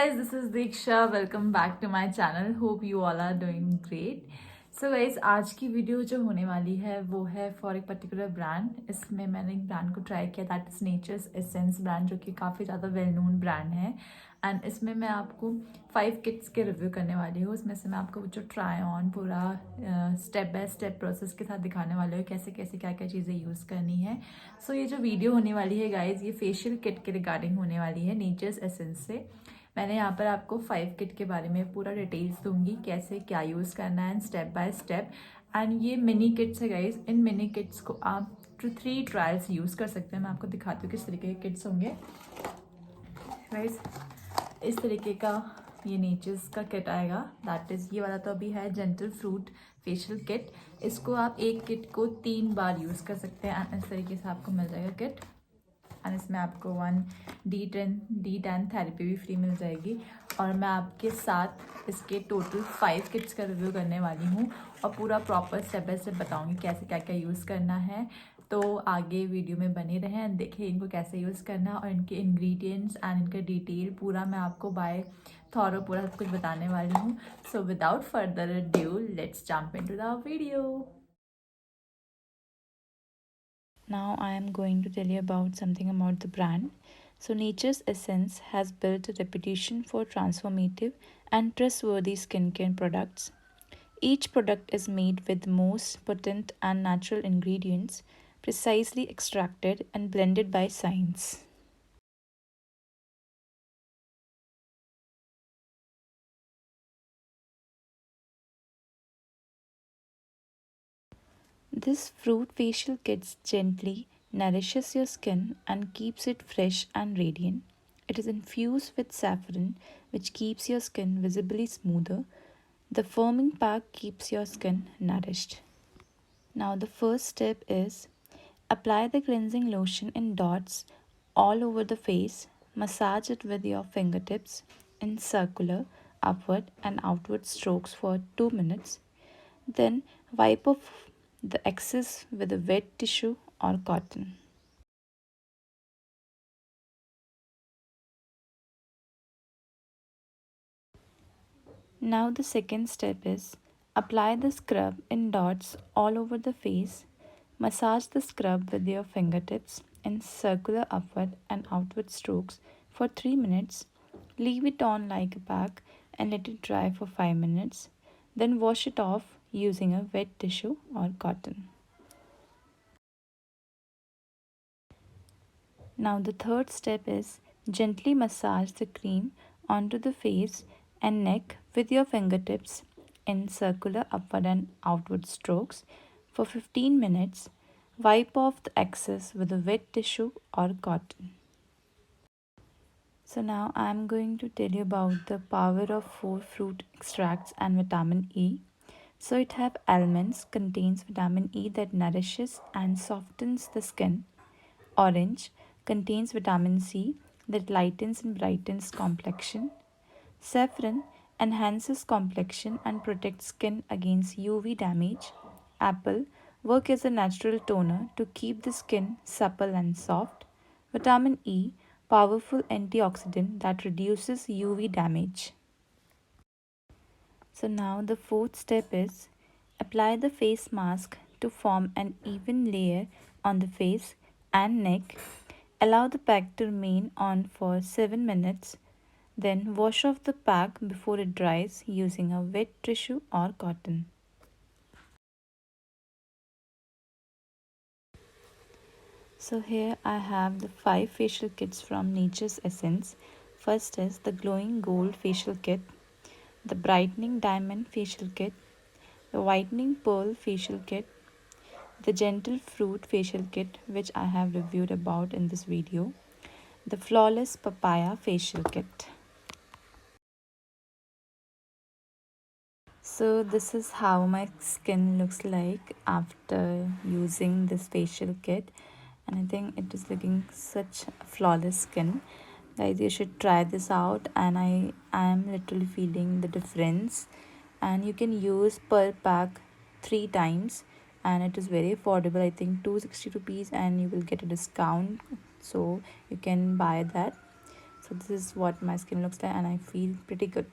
guys, this is Diksha. Welcome back to my channel. Hope you all are doing great. So guys, आज की video जो होने वाली है वो है फॉर एक पर्टिकुलर ब्रांड. इसमें मैंने एक ब्रांड को ट्राई किया, that is nature's essence brand, जो कि काफ़ी ज़्यादा वेल नोन ब्रांड है. एंड इसमें मैं आपको 5 किट्स के रिव्यू करने वाली हूँ. इसमें से मैं आपको जो ट्राई ऑन पूरा स्टेप बाय स्टेप प्रोसेस के साथ दिखाने वाली हूँ, कैसे कैसे क्या क्या चीज़ें यूज़ करनी है. सो ये जो वीडियो होने वाली है गाइज, ये फेशियल किट के रिगार्डिंग होने वाली है नेचर्स एसेंस से. मैंने यहाँ पर आपको 5 किट के बारे में पूरा डिटेल्स दूंगी, कैसे क्या यूज़ करना है स्टेप बाय स्टेप. एंड ये मिनी किट्स है गाइज. इन मिनी किट्स को आप 3 ट्रायल्स यूज़ कर सकते हैं. मैं आपको दिखाती हूँ किस तरीके के किट्स होंगे गाइज. इस तरीके का ये नेचर्स का किट आएगा. दैट इज़ ये वाला तो अभी है जेंटल फ्रूट फेशियल किट. इसको आप एक किट को 3 बार यूज़ कर सकते हैं. एंड इस तरीके से आपको मिल जाएगा किट. एंड इसमें आपको 1 D10 थेरेपी भी फ्री मिल जाएगी. और मैं आपके साथ इसके टोटल 5 किट्स का रिव्यू करने वाली हूँ और पूरा प्रॉपर स्टेप बाय स्टेप बताऊँगी कैसे क्या क्या यूज़ करना है. तो आगे वीडियो में बने रहें एंड देखिए इनको कैसे यूज़ करना है और इनके इंग्रेडिएंट्स एंड इनका डिटेल पूरा मैं आपको बाय थॉरो पूरा सब कुछ बताने वाली हूँ. So without further due let's jump into the video. Now I am going to tell you about something about the brand. So Nature's Essence has built a reputation for transformative and trustworthy skincare products. Each product is made with the most potent and natural ingredients, precisely extracted and blended by science. This fruit facial kit gently nourishes your skin and keeps it fresh and radiant. It is infused with saffron, which keeps your skin visibly smoother. The firming pack keeps your skin nourished. Now, the first step is apply the cleansing lotion in dots all over the face. Massage it with your fingertips in circular, upward, and outward strokes for 2 minutes. Then wipe off the excess with a wet tissue or cotton. Now the second step is apply the scrub in dots all over the face. Massage the scrub with your fingertips in circular upward and outward strokes for 3 minutes. Leave it on like a pack and let it dry for 5 minutes. Then wash it off using a wet tissue or cotton. Now the third step is gently massage the cream onto the face and neck with your fingertips in circular upward and outward strokes for 15 minutes. Wipe off the excess with a wet tissue or cotton. So now I am going to tell you about the power of 4 fruit extracts and vitamin E. So it have almonds, contains vitamin E that nourishes and softens the skin. Orange contains vitamin C that lightens and brightens complexion. Saffron enhances complexion and protects skin against UV damage. Apple work as a natural toner to keep the skin supple and soft. Vitamin E powerful antioxidant that reduces UV damage. So now the fourth step is apply the face mask to form an even layer on the face and neck. Allow the pack to remain on for 7 minutes. Then wash off the pack before it dries using a wet tissue or cotton. So here I have the 5 facial kits from Nature's Essence. First is the glowing gold facial kit, the brightening diamond facial kit, the whitening pearl facial kit, the gentle fruit facial kit, which I have reviewed about in this video, the flawless papaya facial kit. So this is how my skin looks like after using this facial kit, and I think it is looking such flawless skin. Guys, you should try this out, and I am literally feeling the difference. And you can use per pack 3 times, and it is very affordable. I think 260 rupees, and you will get a discount, so you can buy that. So So this is what my skin looks like and I feel pretty good.